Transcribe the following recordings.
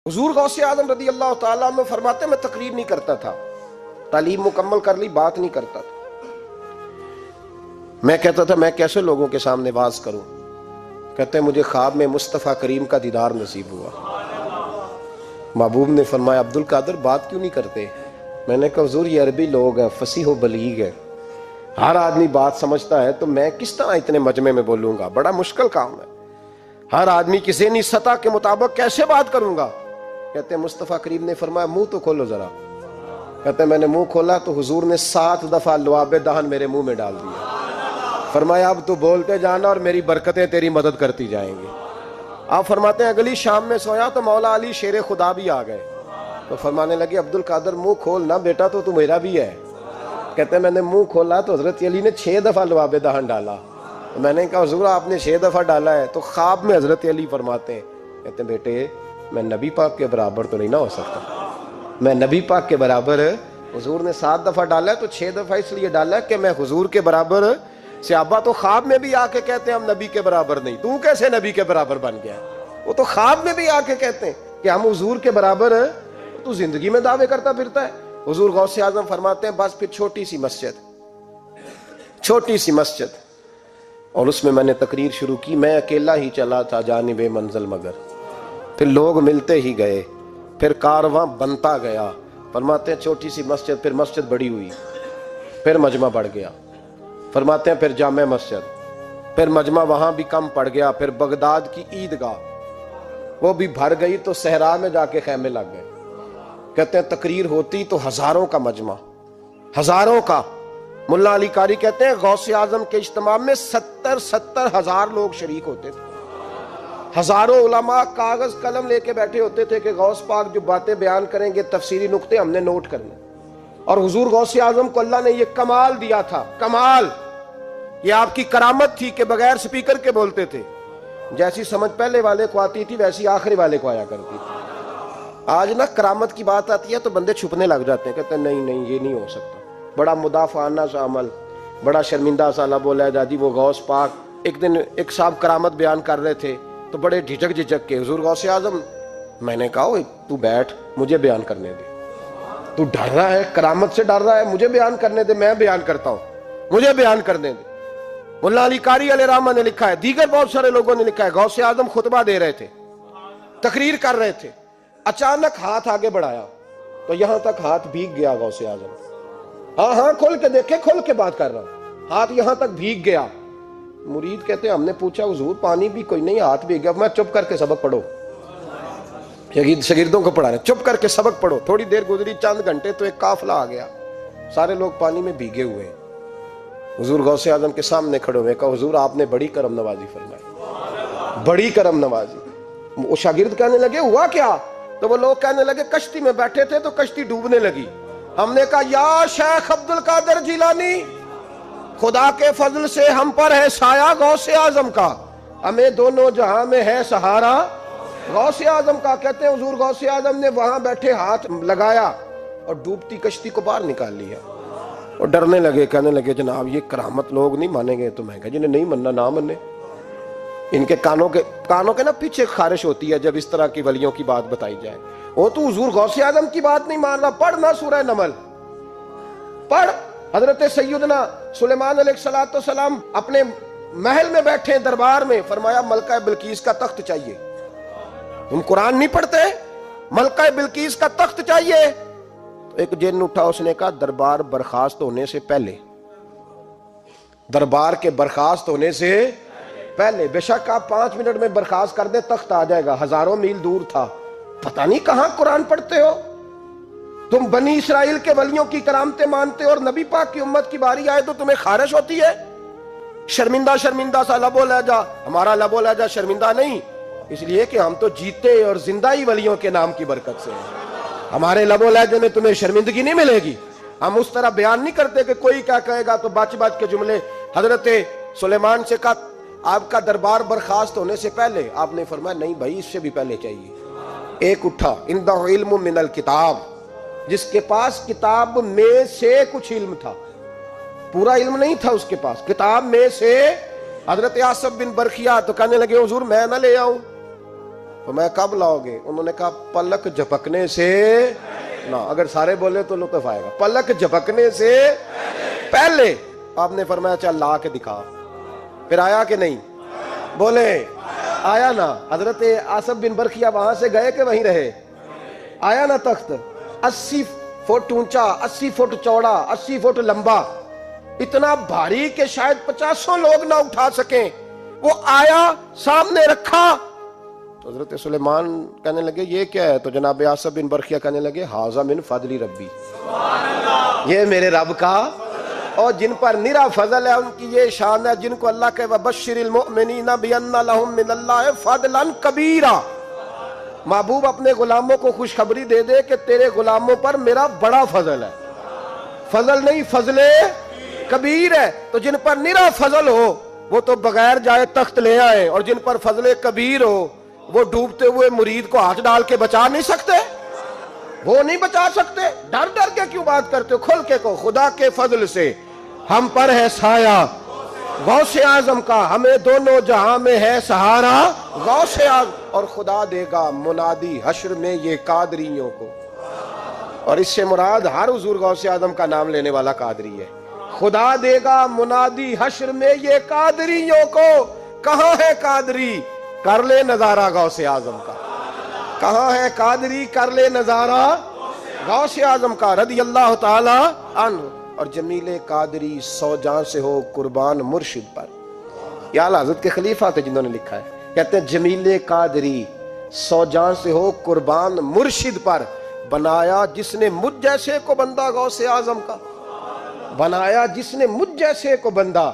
حضور غوث اعظم رضی اللہ تعالیٰ عنہ فرماتے میں تقریر نہیں کرتا تھا، تعلیم مکمل کر لی، بات نہیں کرتا تھا۔ میں کہتا تھا میں کیسے لوگوں کے سامنے واز کروں؟ کہتے ہیں مجھے خواب میں مصطفیٰ کریم کا دیدار نصیب ہوا۔ محبوب نے فرمایا عبد القادر بات کیوں نہیں کرتے؟ میں نے کہا حضور یہ عربی لوگ ہیں، فصیح و بلیغ ہے، ہر آدمی بات سمجھتا ہے، تو میں کس طرح اتنے مجمع میں بولوں گا؟ بڑا مشکل کام ہے، ہر آدمی کی ذہنی سطح کے مطابق کیسے بات کروں گا؟ کہتے ہیں مصطفیٰ کریم نے فرمایا منہ تو کھولو ذرا۔ کہتے ہیں میں نے منہ کھولا تو حضور نے 7 دفعہ لعاب دہن میرے منہ میں ڈال دیا۔ فرمایا اب تو بولتے جانا اور میری برکتیں تیری مدد کرتی جائیں گی۔ آپ فرماتے ہیں اگلی شام میں سویا تو مولا علی شیر خدا بھی آ گئے، تو فرمانے لگے عبد القادر منہ کھول نا بیٹا، تو میرا بھی ہے۔ کہتے ہیں میں نے منہ کھولا تو حضرت علی نے 6 دفعہ لعاب دہن ڈالا۔ میں نے کہا حضور آپ نے 6 دفعہ ڈالا ہے، تو خواب میں حضرت علی فرماتے ہیں، کہتے ہیں بیٹے میں نبی پاک کے برابر تو نہیں نہ ہو سکتا، میں نبی پاک کے برابر، حضور نے 7 دفعہ ڈالا ہے تو 6 دفعہ اس لیے ڈالا ہے کہ میں حضور کے برابر۔ صحابہ تو خواب میں بھی آ کے کہتے ہیں ہم نبی کے برابر نہیں، تو کیسے نبی کے برابر بن گیا؟ وہ تو خواب میں بھی آ کے کہتے ہیں کہ ہم حضور کے برابر، تو زندگی میں دعوے کرتا پھرتا ہے۔ حضور غوث اعظم فرماتے ہیں بس پھر چھوٹی سی مسجد، اور اس میں میں نے تقریر شروع کی، میں اکیلا ہی چلا تھا جانب منزل مگر، پھر لوگ ملتے ہی گئے، پھر کارواں بنتا گیا۔ فرماتے ہیں چھوٹی سی مسجد، پھر مسجد بڑی ہوئی، پھر مجمع بڑھ گیا۔ فرماتے ہیں پھر جامع مسجد، پھر مجمع وہاں بھی کم پڑ گیا، پھر بغداد کی عیدگاہ وہ بھی بھر گئی تو صحرا میں جا کے خیمے لگ گئے۔ کہتے ہیں تقریر ہوتی تو ہزاروں کا مجمع، ہزاروں کا۔ ملا علی قاری کہتے ہیں غوث اعظم کے اجتماع میں 70 ہزار لوگ شریک ہوتے تھے، ہزاروں علماء کاغذ قلم لے کے بیٹھے ہوتے تھے کہ غوث پاک جو باتیں بیان کریں گے تفسیری نقطے ہم نے نوٹ کرنے۔ اور حضور غوث اعظم کو اللہ نے یہ کمال دیا تھا، کمال، یہ آپ کی کرامت تھی کہ بغیر سپیکر کے بولتے تھے، جیسی سمجھ پہلے والے کو آتی تھی ویسی آخری والے کو آیا کرتی تھی۔ آج نا کرامت کی بات آتی ہے تو بندے چھپنے لگ جاتے ہیں، کہتے ہیں نہیں یہ نہیں ہو سکتا، بڑا مدافعانہ سا عمل، بڑا شرمندہ سا لب و لہجہ۔ جی وہ غوث پاک، ایک دن ایک صاحب کرامت بیان کر رہے تھے تو بڑے جھجک کے حضور غوث اعظم، میں نے کہا تو بیٹھ مجھے بیان کرنے دے، تو ڈر رہا ہے، کرامت سے ڈر رہا ہے، مجھے بیان کرنے دے، میں بیان کرتا ہوں، مجھے بیان کرنے دے۔ ملا علی قاری علیہ رحمہ نے لکھا ہے، دیگر بہت سارے لوگوں نے لکھا ہے، غوث اعظم خطبہ دے رہے تھے، تقریر کر رہے تھے، اچانک ہاتھ آگے بڑھایا تو یہاں تک ہاتھ بھیگ گیا غوث اعظم۔ ہاں کھول کے دیکھے، کھول کے بات کر رہا ہوں، ہاتھ یہاں تک بھیگ گیا۔ مرید کہتے ہیں ہم نے پوچھا حضور پانی بھی کوئی نہیں، ہاتھ بھیگ گیا۔ میں چپ کر کے سبق پڑھو، شاگردوں کو پڑھانے، چپ کر کے سبق پڑھو۔ تھوڑی دیر گزری، چند گھنٹے تو ایک قافلہ آ گیا، سارے لوگ پانی میں بھیگے ہوئے ہیں۔ حضور غوث اعظم کے سامنے کھڑے ہوئے، کہا حضور آپ نے بڑی کرم نوازی فرمائی، بڑی کرم نوازی۔ وہ شاگرد کہنے لگے ہوا کیا؟ تو وہ لوگ کہنے لگے کشتی میں بیٹھے تھے تو کشتی ڈوبنے لگی، ہم نے کہا یا شیخ عبد القادر جیلانی، خدا کے فضل سے ہم پر ہے سایہ غوث اعظم کا، ہمیں دونوں جہاں میں ہے سہارا غوث اعظم کا۔ کہتے ہیں حضور غوث اعظم نے وہاں بیٹھے ہاتھ لگایا اور ڈوبتی کشتی کو باہر نکال لیا، اور ڈرنے لگے، کہنے لگے جناب یہ کرامت لوگ نہیں مانیں گے۔ تو میں کہا جنہیں نہیں مننا نہ منے، ان کے کانوں کے نا پیچھے خارش ہوتی ہے جب اس طرح کی ولیوں کی بات بتائی جائے۔ وہ تو حضور غوث اعظم کی بات نہیں مان رہا، پڑھنا سورہ نمل پڑھ۔ حضرت سیدنا سلیمان علیہ السلام اپنے محل میں بیٹھے دربار میں، فرمایا ملکہ بلقیس کا تخت چاہیے۔ تم قرآن نہیں پڑھتے؟ ملکہ بلقیس کا تخت چاہیے۔ ایک جن اٹھا، اس نے کہا دربار برخاست ہونے سے پہلے، دربار کے برخاست ہونے سے پہلے، بے شک آپ 5 منٹ میں برخاست کر دیں تخت آ جائے گا، ہزاروں میل دور تھا۔ پتہ نہیں کہاں قرآن پڑھتے ہو تم، بنی اسرائیل کے ولیوں کی کرامتیں مانتے ہو، اور نبی پاک کی امت کی باری آئے تو تمہیں خارش ہوتی ہے۔ شرمندہ سا لب و لہجہ، ہمارا لب و لہجہ شرمندہ نہیں، اس لیے کہ ہم تو جیتے اور زندہ ہی ولیوں کے نام کی برکت سے ہیں، ہمارے لب و لہجے میں تمہیں شرمندگی نہیں ملے گی۔ ہم اس طرح بیان نہیں کرتے کہ کوئی کیا کہے گا تو بچ کے جملے۔ حضرت سلیمان سے کہا آپ کا دربار برخاست ہونے سے پہلے، آپ نے فرمایا نہیں بھائی اس سے بھی پہلے چاہیے۔ ایک اٹھا، عندہ علم من الکتاب، جس کے پاس کتاب میں سے کچھ علم تھا، پورا علم نہیں تھا اس کے پاس، کتاب میں سے۔ حضرت آصف بن برخیا تو کہنے لگے حضور میں نہ لے آؤں؟ تو میں کب لاؤ گے؟ انہوں نے کہا پلک جھپکنے سے نہ. اگر سارے بولے تو لطف آئے گا. پلک جھپکنے سے پہلے. آپ نے فرمایا چل لا کے دکھا. پھر آیا کہ نہیں؟ بولے آیا نا. حضرت آصف بن برخیہ وہاں سے گئے کہ وہیں رہے؟ آیا نا تخت. 80 فٹ اونچا، 80 فٹ چوڑا، 80 فٹ لمبا، اتنا بھاری کہ شاید 50 لوگ نہ اٹھا سکیں. وہ آیا، سامنے رکھا تو حضرت سلیمان کہنے لگے یہ کیا ہے؟ تو جناب آصف بن برخیہ کہنے لگے ھذا من فضل ربی، یہ میرے رب کا، اور جن پر نرا فضل ہے ان کی یہ شان ہے جن کو اللہ کے وبشر المؤمنین بان لهم من اللہ فضلا کبیرا. محبوب اپنے غلاموں کو خوشخبری دے دے کہ تیرے غلاموں پر میرا بڑا فضل ہے. فضل نہیں، فضل کبیر ہے. تو جن پر نرا فضل ہو وہ تو بغیر جائے تخت لے آئے، اور جن پر فضل کبیر ہو وہ ڈوبتے ہوئے مرید کو ہاتھ ڈال کے بچا نہیں سکتے. وہ نہیں بچا سکتے. ڈر ڈر کے کیوں بات کرتے ہو؟ کھل کے کو خدا کے فضل سے ہم پر ہے سایہ غوث اعظم کا، ہمیں دونوں جہاں میں ہے سہارا غوث اعظم. اور خدا دے گا منادی حشر میں یہ قادریوں کو. اور اس سے مراد ہر حضور غوث اعظم کا نام لینے والا قادری ہے. خدا دے گا منادی حشر میں یہ قادریوں کو. کہاں ہے قادری؟ کر لے نظارہ غوث اعظم کا. کہاں ہے قادری؟ کر لے نظارہ غوث اعظم کا رضی اللہ تعالی عنہ. اور جمیل قادری 100 جان سے ہو قربان مرشد پر. یہ اعلیٰ حضرت کے خلیفہ تھے جنہوں نے لکھا ہے. کہتے ہیں جمیل قادری 100 جان سے ہو قربان مرشد پر، بنایا جس نے مجھ جیسے کو بندہ غوث اعظم کا. بنایا جس نے مجھ جیسے کو بندہ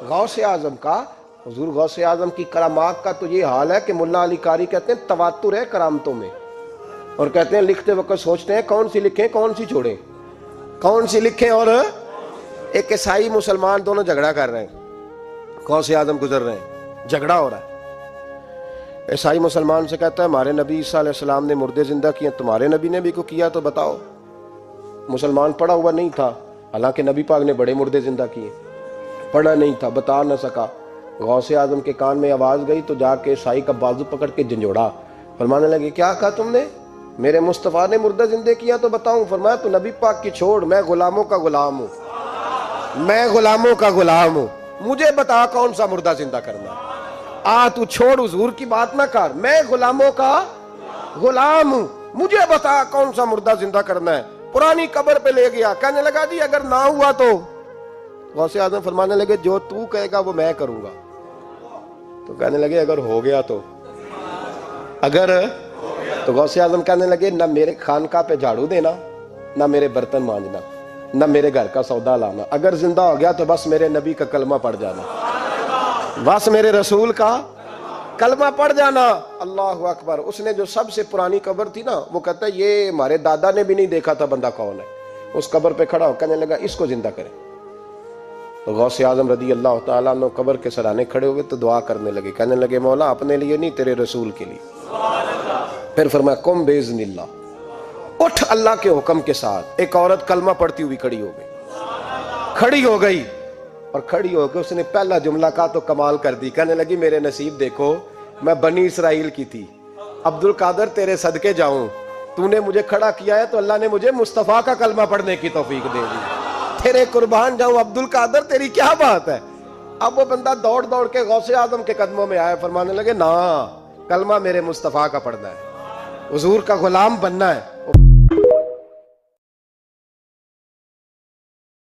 غوث اعظم کا. حضور غوث اعظم کی کرامات کا تو یہ حال ہے کہ ملا علی قاری کہتے ہیں تواتر ہے کرامتوں میں. اور کہتے ہیں لکھتے وقت سوچتے ہیں کون سی لکھیں کون سی چھوڑیں، کون سی لکھیں. اور ایک عیسائی مسلمان دونوں جھگڑا کر رہے ہیں، غوث اعظم گزر رہے ہیں، جھگڑا ہو رہا ہے. عیسائی مسلمان سے کہتا ہے ہمارے نبی عیسیٰ علیہ السلام نے مردے زندہ کیے، تمہارے نبی نے بھی کو کیا تو بتاؤ. مسلمان پڑھا ہوا نہیں تھا، حالانکہ نبی پاک نے بڑے مردے زندہ کیے. پڑھا نہیں تھا، بتا نہ سکا. غوث اعظم کے کان میں آواز گئی تو جا کے عیسائی کا بازو پکڑ کے جھنجھوڑا. فرمانے لگے کیا کہا تم نے؟ میرے مصطفیٰ نے مردہ زندہ کیا تو بتاؤں. فرمایا تو نبی پاک کی چھوڑ، میں غلاموں کا غلام ہوں، میں غلاموں کا غلام ہوں. مجھے بتا کون سا مردہ زندہ کرنا ہے. تو چھوڑ حضور کی بات نہ کر، میں غلاموں کا غلام ہوں، مجھے بتا کون سا مردہ زندہ کرنا ہے. پرانی قبر پہ لے گیا، کہنے لگا جی اگر نہ ہوا تو؟ غوث اعظم فرمانے لگے جو تو کہے گا وہ میں کروں گا. تو کہنے لگے اگر ہو گیا تو؟ اگر تو غوث اعظم کہنے لگے نہ میرے خانقاہ پہ جھاڑو دینا، نہ میرے برتن مانجنا، نہ میرے گھر کا سودا لانا. اگر زندہ ہو گیا تو بس میرے نبی کا کلمہ پڑھ جانا، بس میرے رسول کا کلمہ پڑھ جانا. اللہ اکبر. اس نے جو سب سے پرانی قبر تھی نا، وہ کہتا ہے یہ ہمارے دادا نے بھی نہیں دیکھا تھا بندہ کون ہے. اس قبر پہ کھڑا ہو کہنے لگا اس کو زندہ کرے. تو غوث اعظم رضی اللہ تعالیٰ عنہ قبر کے سرانے کھڑے ہوئے تو دعا کرنے لگے. کہنے لگے مولا اپنے لیے نہیں، تیرے رسول کے لیے. پھر فرمایا قم باذن اللہ، اٹھ اللہ کے حکم کے ساتھ. ایک عورت کلمہ پڑھتی ہوئی کھڑی ہو گئی، کھڑی ہو گئی، اور کھڑی ہو کے اس نے پہلا جملہ کہا تو کمال کر دی. کہنے لگی میرے نصیب دیکھو، میں بنی اسرائیل کی تھی، عبد القادر تیرے صدقے جاؤں، تو نے مجھے کھڑا کیا ہے تو اللہ نے مجھے مصطفیٰ کا کلمہ پڑھنے کی توفیق دے دی. تیرے قربان جاؤں عبد القادر، تیری کیا بات ہے. اب وہ بندہ دوڑ دوڑ کے غوث اعظم کے قدموں میں آیا. فرمانے لگے نا، کلمہ میرے مصطفیٰ کا پڑھنا ہے، حضور کا غلام بننا ہے.